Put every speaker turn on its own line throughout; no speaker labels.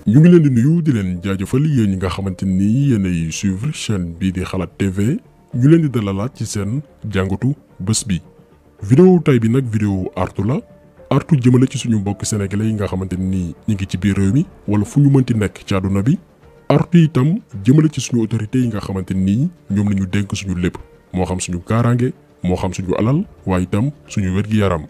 ñu ngi leen di nuyu di leen jaajëfal yéen ñi nga xamante ni yéenay suivre chaîne bii di xalaat TV ñu leen di dalalaat ci seen jàngatu bés bi. vidéo tay bi nag vidéo artu la artu jëmale ci suñu mbokk sénégalais yi nga xamante ni ñi ngi ci biir réew mi wala fu ñu mënti nekk ci àdduna bi. artu itam jëmale ci suñu autorités yi nga xamante ni ñoom la ñu dénk suñu lépp moo xam suñu kaaraange moo xam suñu alal waaye itam suñu wér-gi-yaram.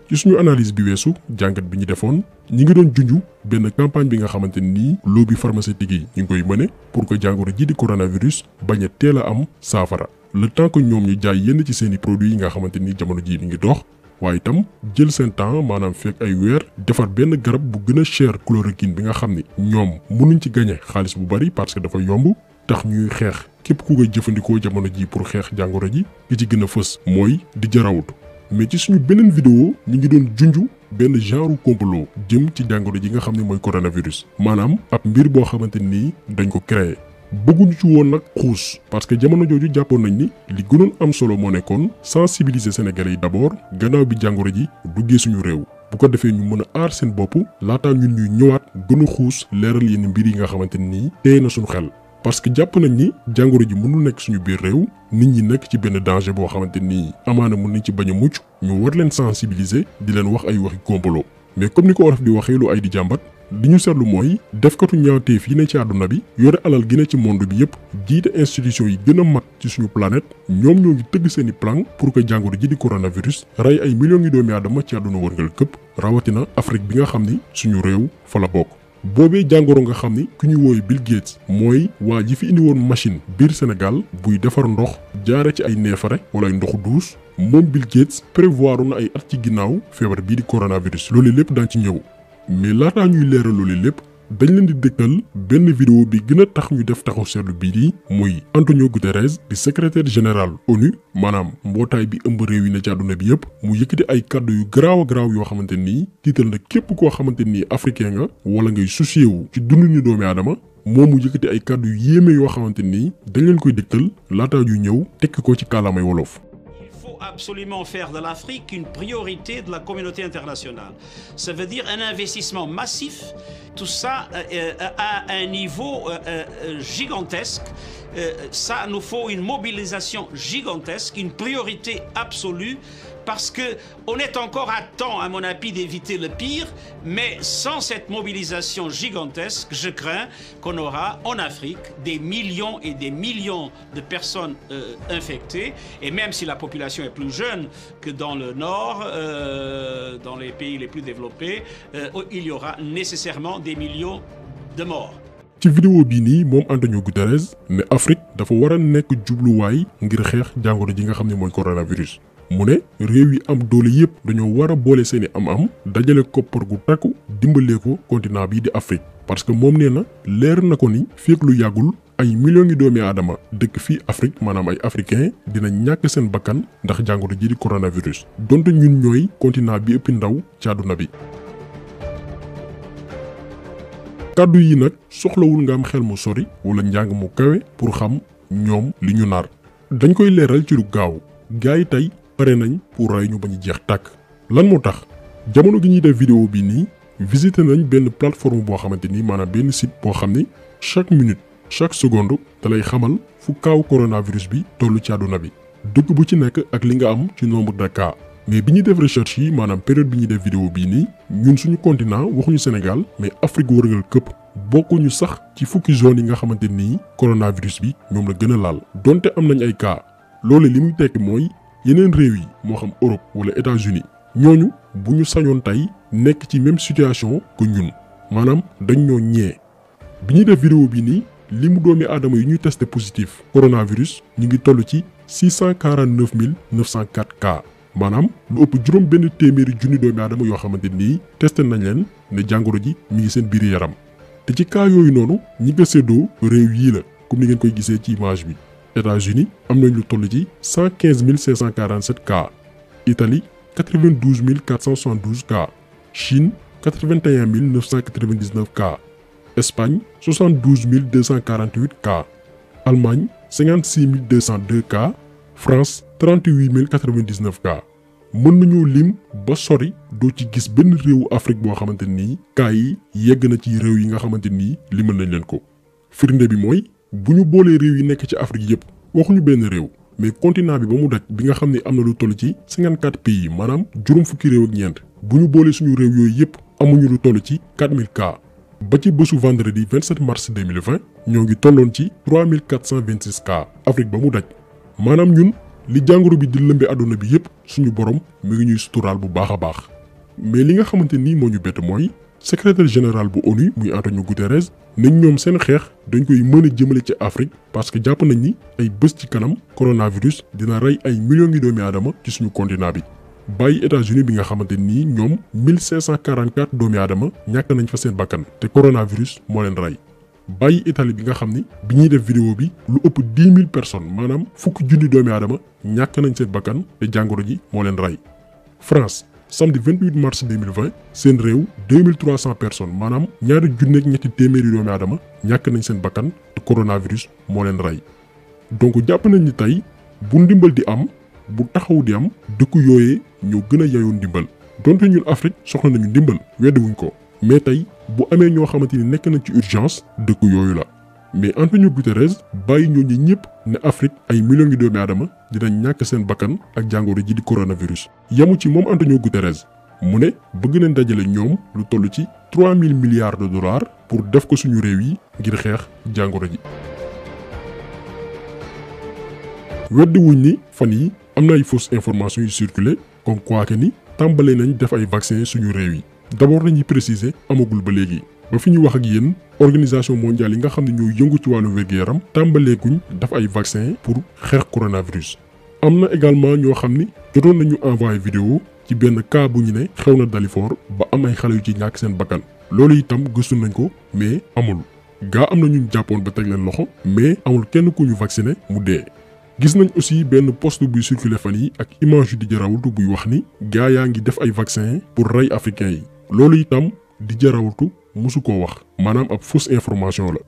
ci suñu analyse bi weesu jàngat bi ñu defoon ñi ngi doon junju benn campagne bi nga xamante ni lobby pharmaceutique yi ñu ngi koy mëne pour que jàngoro ji di coronavirus bañ a teel a am saafara le temps que ñoom ñu jaay yenn ci seeni produits yi nga xamante ni jamono ji mi ngi dox waaye itam jël seen temps maanaam fekk ay weer defar benn garab bu gën a cher chloroquine bi nga xam ni ñoom mënuñ ci gañe xaalis bu bari parce que dafa yomb tax ñuy xeex képp ku koy jëfandikoo jamono ji pour xeex jàngoro ji gi ci gën a fës mooy di jarawut mais ci suñu beneen vidéo ñu ngi doon junju benn genre complot jëm ci jàngoro ji nga xam ne mooy coronavirus maanaam ab mbir boo xamante ni dañ ko créé bëgguñu ci woon nag xuus parce que jamono jooju jàppoon nañ ni li gënoon am solo moo nekkoon sensibiliser sénégalais yi d'abord gannaaw bi jàngoro ji duggee suñu réew bu ko defee ñu mën a aar seen bopp laataa ñun ñuy ñëwaat gën a xuus leeral yenn mbir yi nga xamante ni téye na suñu xel. parce que jàpp nañ ni jàngoro ji mënul nekk suñu biir réew nit ñi nekk ci benn danger boo xamante ni amaana mën nañ ci bañ a mucc ñu war leen sensibiliser di leen wax ay waxi complot mais comme ni ko olof di waxee lu ay di jàmbat li ñu seetlu mooy defkatu ñaawteef yi ne ci àdduna bi yore alal gi ne ci monde bi yépp jiite institution yi gën a mag ci suñu planète ñoom ñoo ngi tëgg seeni plan pour que jàngoro ji di coronavirus rey ay millions yi doomi aadama ci àdduna wërngal këpp rawatina Afrique bi nga xam ni suñu réew fa la bokk. boobee jàngoro nga xam ni ku ñuy wooyu Bill Gates mooy waa ji fi indi woon machine biir Sénégal buy defar ndox jaare ci ay neefare wala ay ndoxu duus moom Bill Gates prévoir na ay at ci ginnaaw feebar bii di coronavirus loolu lépp daan ci ñëw mais laataa ñuy leeral loolu lépp dañ leen di dëkkal benn vidéo bi gën a tax ñu def taxaw seetlu bii di muy Antonio Guterres di secrétaire général ONU maanaam mbootaay bi ëmb réew yi ne ci àdduna bi yëpp mu yëkkati ay kàddu yu garaaw a garaaw yoo xamante nii tiital na képp koo xamante nii africain nga wala ngay soucié wu ci dundu ni doomi aadama moom mu yëkkati ay kàddu yu yéeme yoo xamante nii dañ leen koy dëkkal laataa ñuy ñëw tekki ko ci kàllaamay wolof.
Absolument faire de l'Afrique une priorité de la communauté internationale. Ça veut dire un investissement massif, tout ça à un niveau gigantesque. Ça nous faut une mobilisation gigantesque, une priorité absolue, parce qu'on est encore à temps, à mon avis, d'éviter le pire, mais sans cette mobilisation gigantesque, je crains qu'on aura en Afrique des millions et des millions de personnes infectées, et même si la population est plus jeune que dans le Nord, dans les pays les plus développés, il y aura nécessairement des millions de morts.
ci vidéo bii nii moom Antonio Guterres ne Afrique dafa war a nekk jubluwaay ngir xeex jàngoro ji nga xam ne mooy coronavirus mu ne réew yi am doole yépp dañoo war a boole seeni am-am dajale koppar gu takku dimbalee ko continent bii di Afrique parce que moom nee na leer na ko ni fekk lu yàggul ay millions yi doomi aadama dëkk fii Afrique maanaam ay africain dina ñàkk seen bakkan ndax jàngoro ji di coronavirus donte ñun ñooy continent bi ëpp ndaw ci àdduna bi. kàddu yi nag soxlawul nga am xel mu sori wala njàng mu kawe pour xam ñoom li ñu nar dañ koy leeral ci lu gaaw gars yi tey pare nañ pour ray ñu bañ a jeex tàkk lan moo tax jamono gi ñuy def vidéo bi nii visité nañ benn plateforme boo xamante ni maanaam benn site boo xam ni chaque minute chaque seconde da lay xamal fu kaaw coronavirus bi tollu ci àdduna bi dëkk bu ci nekk ak li nga am ci nombre de cas mais bi ñuy def recherche yi maanaam période bi ñuy def vidéo bii nii ñun suñu continent waxuñu Sénégal mais Afrique wërngal këpp bokkuñu sax ci fukki zone yi nga xamante nii coronavirus bi ñoom la gën a laal donte am nañ ay cas loolu li muy tekki mooy yeneen réew yi moo xam Europe wala États-Unis ñooñu bu ñu sañoon tey nekk ci même situation que ñun maanaam dañ ñoo ñee bi ñuy def vidéo bi nii li mu doomi aadama yi ñuy testé positif coronavirus ñu ngi toll ci 649 904 cas maanaam lu ëpp juróom benn téeméeri junni doomi aadama yoo xamante nii testé nañ leen ne jàngoro ji mi ngi seen biir yaram te ci cas yooyu noonu ñi nga séddoo réew yii la comme ni ngeen koy gisee ci image bi États-Unis am nañ lu toll ci 115 547 cas Italie 92 472 cas Chine 81 999 cas Espagne 72 248 cas Allemagne 56 202 cas France 38 099 cas mën nañoo lim ba sori doo ci gis benn réewu Afrique boo xamante nii cas yi yegg na ci réew yi nga xamante nii limal nañ leen ko. firnde bi mooy bu ñu boolee réew yi nekk ci Afrique yëpp waxuñu benn réew mais continent bi ba mu daj bi nga xam ne am na lu toll ci 54 pays maanaam juróom fukki réew ak ñeent bu ñu boolee suñu réew yooyu yëpp amuñu lu toll ci 4000 cas. ba ci bésu vendredi 27 mars 2020 ñoo ngi tolloon ci 3426 cas Afrique ba mu daj maanaam ñun li jàngoro bi di lëmbe àdduna bi yëpp suñu borom mi ngi ñuy suturaal bu baax a baax. mais li nga xamante ni moo ñu bett mooy secrétaire général bu ONU muy Antonio Guterres nañ ñoom seen xeex dañ koy mën a jëmale ci Afrique parce que jàpp nañ ni ay bés ci kanam coronavirus dina rey ay millions ngi doomi aadama ci suñu continent bi. bàyyi États-Unis bi nga xamante nii ñoom 1544 doomi aadama ñàkk nañ fa seen bakkan te coronavirus moo leen rey. bàyyi Italie bi nga xam ni bi ñuy def vidéo bi lu ëpp 10 000 personnes maanaam fukki junni doomi aadama ñàkk nañ seen bakkan te jàngoro ji moo leen rey. France samedi 28 mars 2020 seen réew 2300 personnes maanaam ñaari junneeg ñetti téeméeri doomi aadama ñàkk nañ seen bakkan te coronavirus moo leen rey. donc jàpp nañ ni tey bu ndimbal di am bu taxaw di am dëkku yooyee ñoo gën a yayoo ndimbal donte ñun Afrique soxla nañu ndimbal weddiwuñ ko mais tey bu amee ñoo xamante ni nekk nañ ci urgence dëkku yooyu la. mais Antonio Guterres bàyyi ñooñu ñëpp ne Afrique ay millions ngi doomi aadama dinañ ñàkk seen bakkan ak jàngoro ji di coronavirus. yamu ci moom Antonio Guterres mu ne bëgg nañ dajale ñoom lu toll ci 3000 milliards de dollars pour def ko suñu réew yi ngir xeex jàngoro ji. weddiwuñ ni fan yi am na ay fausses informations yu circulé comme quoi que ni tàmbale nañ def ay vaccin suñu réew yi d'abord dañuy préciser amagul ba léegi ba fi ñu wax ak yéen organisation mondiale yi nga xam ne ñoo yëngu ci wàllu wér-gu-yaram tàmbaleeguñ def ay vaccin pour xeex coronavirus. am na également ñoo xam ni jotoon nañu envoyé vidéo ci benn cas bu ñu ne xew na Dalifort ba am ay xale yu ci ñàkk seen bakkan loolu itam gëstu nañ ko mais amul gaa am na ñu jàppoon ba teg leen loxo mais amul kenn ku ñu vacciné mu dee. gis nañ aussi benn post buy circulé fan yi ak image yu di jarawultu buy wax ni gaa yaa ngi def ay vaccin pour rey africains yi loolu itam di jarawultu musu koo wax maanaam ab fausse information la.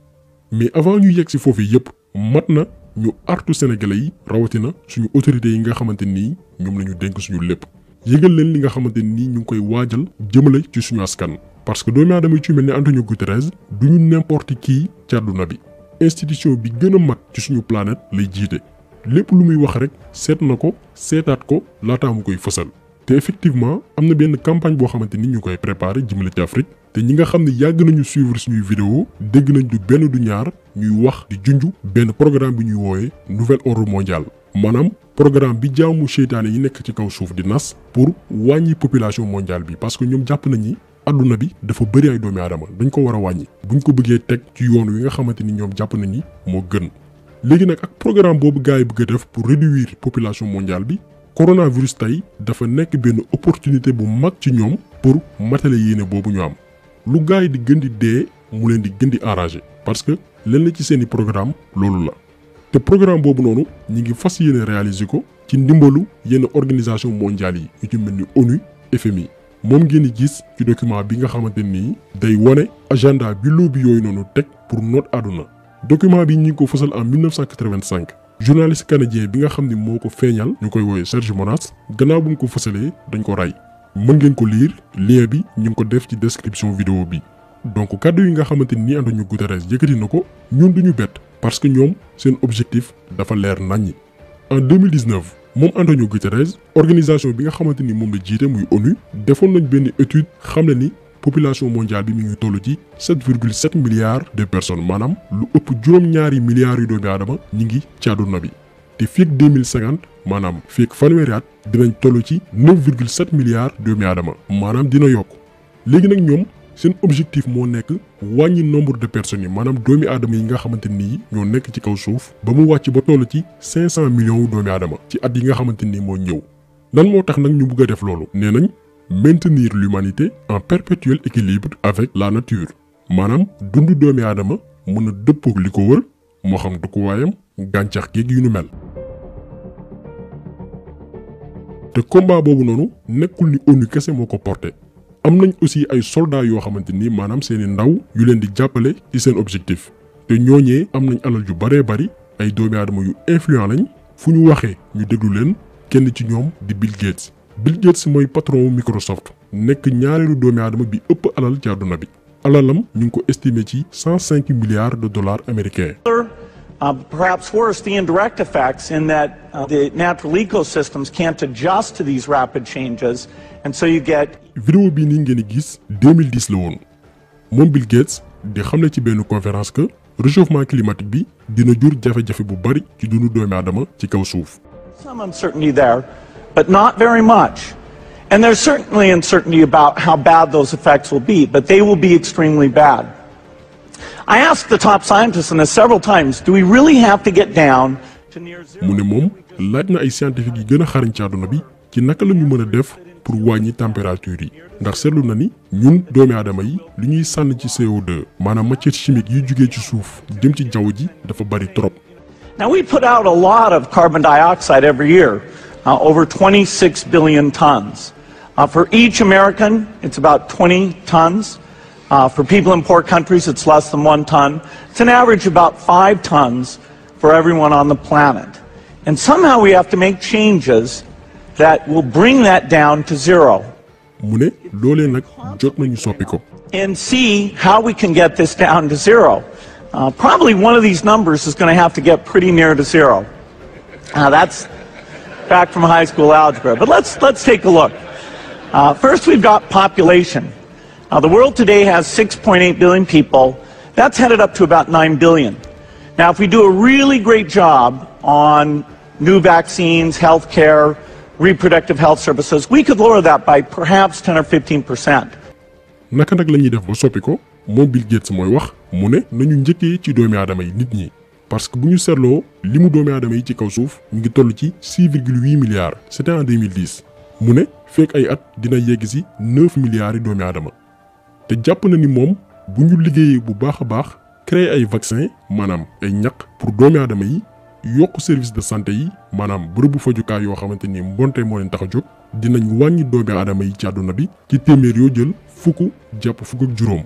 mais avant ñu yegg si foofu yëpp mat na ñu artu sénégalais yi rawatina suñu autorités yi nga xamante nii ñoom la ñu dénk suñu lépp yëgal leen li nga xamante nii ñu ngi koy waajal jëmale ci suñu askan. parce que doomi aadama yi ci mel ne Antonio Guterres duñu n'importe qui ci àdduna bi institution bi gën a mag ci suñu planète lay jiite. lépp lu muy wax rek seet na ko seetaat ko laataa mu koy fësal te effectivement am na benn campagne boo xamante ni ñu koy préparé jëmale ci Afrique te ñi nga xam ne yàgg nañu suivre suñuy vidéo dégg nañ du benn du ñaar ñuy wax di junj benn programme bi ñuy wooyee nouvel ordre mondial maanaam programme bi jaamu seytaane yi nekk ci kaw suuf di nas pour wàññi population mondiale bi parce que ñoom jàpp nañ ni adduna bi dafa bëri ay doomi aadama dañ ko war a wàññi buñ ko bëggee teg ci yoon wi nga xamante ni ñoom jàpp nañ ni moo gën. léegi nag ak programme boobu gars yi bëgg a def pour réduire population mondiale bi coronavirus tey dafa nekk benn opportunité bu mag ci ñoom pour matale yéene boobu ñu am lu gars yi di gën di dee mu leen di gën di arrangé parce que leen la ci seeni programme loolu la te programme boobu noonu ñi ngi fas yéene réaliser ko ci ndimbalu yenn organisation mondiale yi yu ci mel ni ONU FMI moom ngeen di gis ci document bi nga xamante nii day wane agenda bi lobby yooyu noonu teg pour noot àdduna. document bi ñu ngi ko fësal en 1985 journaliste canadien bi nga xam ni moo ko feeñal ñu koy woowee Serge Monas gannaaw bu mu ko fësalee dañ ko rey mën ngeen ko lire lien bi ñu ngi ko def ci description vidéo bi. donc kàddu yi nga xamante ni Antonio Guterres yëkkati na ko ñun duñu bett parce que ñoom seen objectif dafa leer naññi. en 2019 moom Antonio Guterres organisation bi nga xamante ni moom la jiite muy ONU defoon nañ benn étude xam ne ni population mondiale bi mi ngi toll ci 7,7 milliards de personnes maanaam lu ëpp juróom-ñaari milliards yu doomi aadama ñi ngi ci àdduna bi te fii ak 2050 maanaam fii ak fanweeri at dinañ toll ci 9,7 milliards doomi aadama maanaam dina yokk léegi nag ñoom seen objectif moo nekk wàññi nombre de personnes yi maanaam doomi aadama yi nga xamante ni ñoo nekk ci kaw suuf ba mu wàcc ba toll ci 500 millions doomi aadama ci at yi nga xamante ni moo ñëw lan moo tax nag ñu bëgg a def loolu nee nañ maintenir l'humanité en perpétuel équilibre avec la nature maanaam dundu doomi aadama mën a dëppoog li ko wër moo xam dëkkuwaayam gàncax géeg yu nu mel te combat boobu noonu nekkul ni ONU kese moo ko porté am nañ aussi ay soldats yoo xamante ni maanaam seeni ndaw yu leen di jàppale ci seen objectif te ñooñee am nañ alal yu baree bari ay doomi aadama yu influent lañ fu ñu waxee ñu déglu leen kenn ci ñoom di Bill Gates Bill Gates mooy patron Microsoft nekk ñaareelu doomi aadama bi ëpp alal ci àdduna bi alalam ñu ngi ko estimé ci 105 milliards de dollars américains.
Perhaps worse, the indirect effects in that the natural ecosystems can't adjust to these rapid changes, and so you get.
vidéo bii nii ngeen gis 2010 la woon moom Bill Gates di xam ne ci benn conférence que réchauffement climatique bi dina jur jafe-jafe bu bari ci dundu doomi aadama ci kaw suuf.
Some uncertainty there, but not very much. And there's certainly uncertainty about how bad those effects will be, but they will be extremely bad. I asked the top scientists on this several times, do we really have to get down to near zero?
mu ne moom laaj na ay scientifique yi gën a xarañ ci àdduna bi ci naka la ñu mën a def pour wàññi température yi ndax seetlu na ni ñun doomi aadama yi li ñuy sànn ci CO2 maanaam matière chimique yi jugee ci suuf jëm ci jaww ji dafa bari trop.
Now we put out a lot of carbon dioxide every year, over 26 billion tons. For each American, it's about 20 tons. For people in poor countries, it's less than 1 ton. It's an average about 5 tons for everyone on the planet. And somehow we have to make changes that will bring that down to zero.
mu ne loolee nag jot nañu soppi ko.
And see how we can get this down to zero. Probably one of these numbers is going to have to get pretty near to zero. That's back from high school algebra. But let's take a look. First, we've got population. The world today has 6.8 billion people. That's headed up to about 9 billion. Now, if we do a really great job on new vaccines, healthcare, reproductive health services, we could lower that by perhaps 10 or 15%.
naka nag la ñuy def ba soppi ko moom Bill Gates mooy wax mu ne nañu njëkkee ci doomi aadama yi nit ñi parce que bu ñu seetloo li mu doomi aadama yi ci kaw suuf ñu ngi toll ci 6,8 milliards c'était en 2010 mu ne fekk ay at dina yegg si 9 milliards yi doomi aadama te jàpp na ni moom bu ñu liggéeyee bu baax a baax créer ay vaccin maanaam ay ñaq pour doomi aadama yi yokk service de santé yi maanaam bërëbu fajukaay yoo xamante ni mbonte moo leen tax a jóg dinañ wàññi doomi aadama yi ci àdduna bi ci téeméer yoo jël fukk jàpp fukk ak juróom.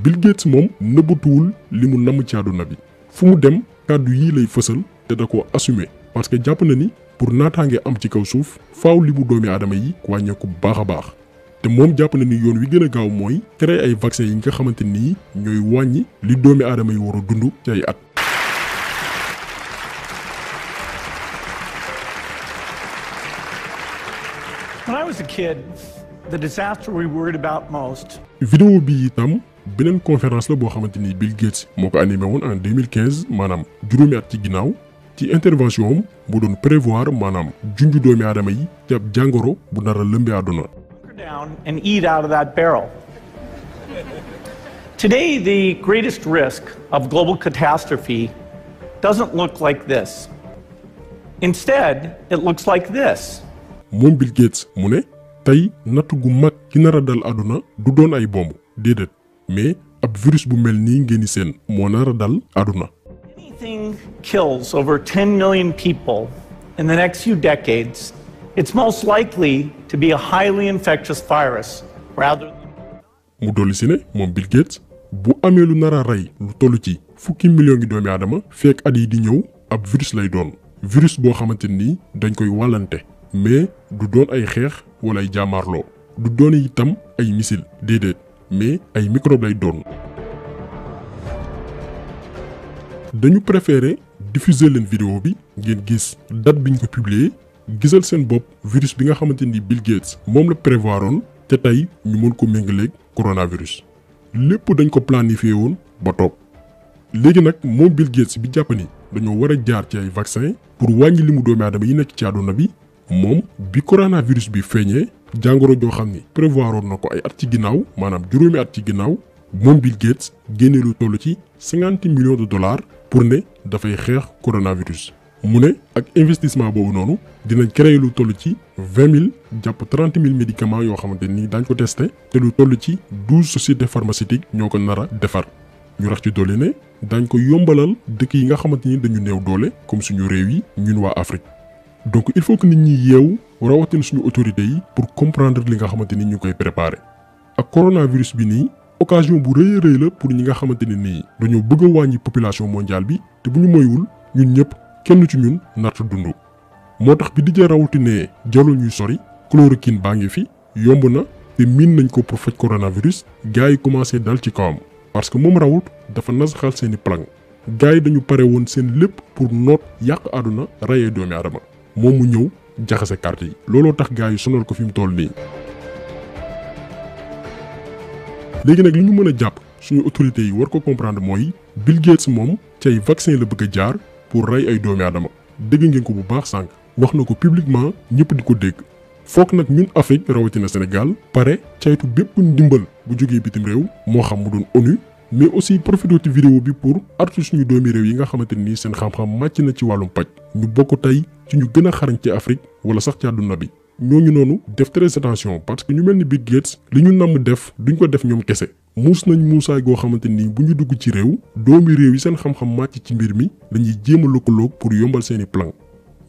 Bill Gates moom nëbbatuwul li mu namm ci àdduna bi fu mu dem kàddu yii lay fësal te da ko assumer parce que jàpp na ni pour naataange am ci kaw suuf faaw li mu doomi aadama yi wàññeeku bu baax a baax te moom jàpp na ni yoon wi gën a gaaw mooy créer ay vaccin yi nga xamante ni ñooy wàññi li doomi aadama yi war a dund ci ay at.
When I was a kid, the disaster we worried about most.
vidéo bi itam beneen conférence la boo xamante ni Bill Gates moo ko animé woon en 2015 maanaam juróomi at ci ginnaaw ci intervention am bu doon prévoir maanaam junju doomi aadama yi ci ab jàngoro bu nar a lëmbee àdduna.
Down and eat out of that barrel. Today, the greatest risk of global catastrophe doesn't look like this. Instead, it looks like this.
moom Bill Gates mu ne tey natt gu mag ki nar a dal àdduna du doon ay bomb déedéet mais ab virus bu mel nii ngeen di seen moo nar a dal àdduna.
Anything kills over 10 million people in the next few decades, it's most likely to be a highly infectious virus rather than.
mu dolli si ne moom Bill Gates bu amee lu nar a rey lu toll ci fukki million ngi doomi aadama fekk at yi di ñëw ab virus lay doon virus boo xamante ni dañ koy wàllante mais du doon ay xeex wala ay jaamaarloo du doon itam ay missile déedéet mais ay microbe lay doon. dañu préféré diffuser leen vidéo bi ngeen gis date biñ ko publier gisal seen bopp virus bi nga xamante ni Bill Gates moom la prévoiroon te tey ñu mën ko méngaleeg coronavirus lépp dañ ko planifié woon ba toog léegi nag moom Bill Gates bi jàpp ni dañoo war a jaar ci ay vaccin pour wàññi limu doomi aadama yi nekk ci àdduna bi moom bi coronavirus bi feeñee jàngoro joo xam ni prévoiroon na ko ay at ci ginnaaw maanaam juróomi at ci ginnaaw moom Bill Gates génne lu toll ci 50 millions de dollars pour ne dafay xeex coronavirus. mu ne ak investissement boobu noonu dinañ créer lu toll ci 20 000 jàpp 30 000 médicaments yoo xamante ni daañ ko testé te lu toll ci 12 sociétés pharmaceutiques ñoo ko nar a defar ñu rax ci doole ne daañ ko yombalal dëkk yi nga xamante ni dañu néew doole comme suñu réew yi ñun waa Afrique. donc il faut que nit ñi yeewu rawatina suñu autorités yi pour comprendre li nga xamante ni ñu koy préparer ak coronavirus bi nii occasion bu rëy a rëy la pour ñi nga xamante ne nii dañoo bëgg a wàññi population mondiale bi te bu ñu moywul ñun ñëpp kenn ci ñun narta dund moo tax bi di rawatinee jarul ñuy sori chloroquine baa ngi fi yomb na te miin nañ ko pour faj coronavirus gars yi commencé dal ci kawam parce que moom rawut dafa nasaxal seeni plan gars yi dañu pare woon seen lépp pour noot yàq àdduna rayee doomi aadama moom mu ñëw jaxase carte yi looloo tax gars yi sonal ko fi mu toll nii. léegi nag li ñu mën a jàpp suñu autorités yi war ko comprendre mooy Bill Gates moom ci ay vaccin la bëgg a jaar pour rey ay doomi aadama dégg ngeen ko bu baax sànq wax na ko publiquement ñëpp di ko dégg. foog nag ñun Afrique rawatina Sénégal pare caytu bépp ndimbal bu jógee bitim réew moo xam mu doon ONU mais aussi profité ci vidéo bi pour artu suñu doomi réew yi nga xamante ni seen xam-xam màcc na ci wàllum paj ñu bokk tey ci ñu gën a xarañ ci Afrique wala sax ci àdduna bi ñooñu noonu def très attention parce que ñu mel ni Bill Gates li ñu namm def duñ ko def ñoom kese muus nañ muusaay goo xamante ni bu ñu dugg ci réew doomi réew yi seen xam-xam màcc ci mbir mi dañuy jéem a lëkkaloog pour yombal seeni plan.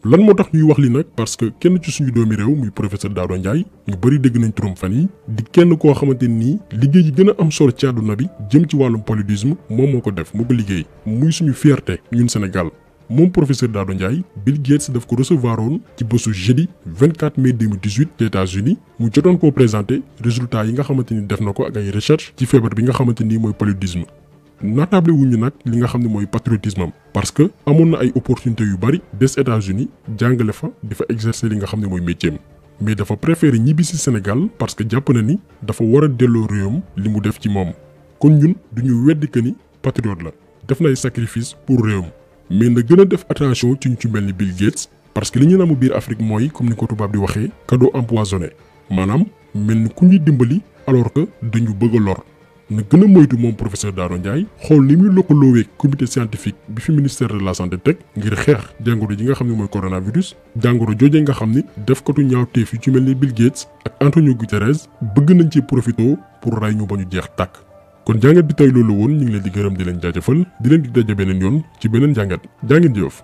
lan moo tax ñuy wax li nag parce que kenn ci suñu doomi réew muy professeur Daouda Ndiaye ñu bëri dégg nañ turam fan yi di kenn koo xamante nii liggéey yi gën a am solo ci àdduna bi jëm ci wàllum paludisme moom moo ko def moo ko liggéey muy suñu fierté ñun Sénégal moom professeur Daouda Ndiaye Bill Gates daf ko recevoir woon ci bésu jeudi 24 mai 2018 ci États-Unis mu jotoon koo présenté résultat yi nga xamante ni def na ko ak ay recherche ci feebar bi nga xamante ni mooy paludisme. naatable wuñu nag li nga xam ne mooy patriotisme am parce que amoon na ay opportunités yu bari des États-Unis jàngale fa di fa exercer li nga xam ne mooy métier mais dafa préféré ñibbi si Sénégal parce que jàpp na ni dafa war a delloo réewam li mu def ci moom kon ñun duñu weddi que ni patriote la def na ay sacrifice pour réewam mais na gën a def attention ci ñu ci mel ni Bill Gates parce que li ñu namu biir Afrique mooy comme ni ko tubaab di waxee cadeau empoisonné maanaam mel ni ku ñuy dimbali alors que dañu bëgg a lor. na gën a moytu moom professeur Daouda Ndiaye xool ni muy lëkkaloowee comité scientifique bi fi ministère de la santé teg ngir xeex jàngoro ji nga xam ne mooy coronavirus jàngoro joojee nga xam ni def katu ñaawteef yu ci mel ni Bill Gates ak Antonio Guterres bëgg nañ ci profité pour ray ñu ba ñu jeex tàkk. kon jàngat bi tey loolu woon ñu ngi leen di gërëm di leen jaajëfal di leen di daje beneen yoon ci beneen jàngat jaa ngeen jëf.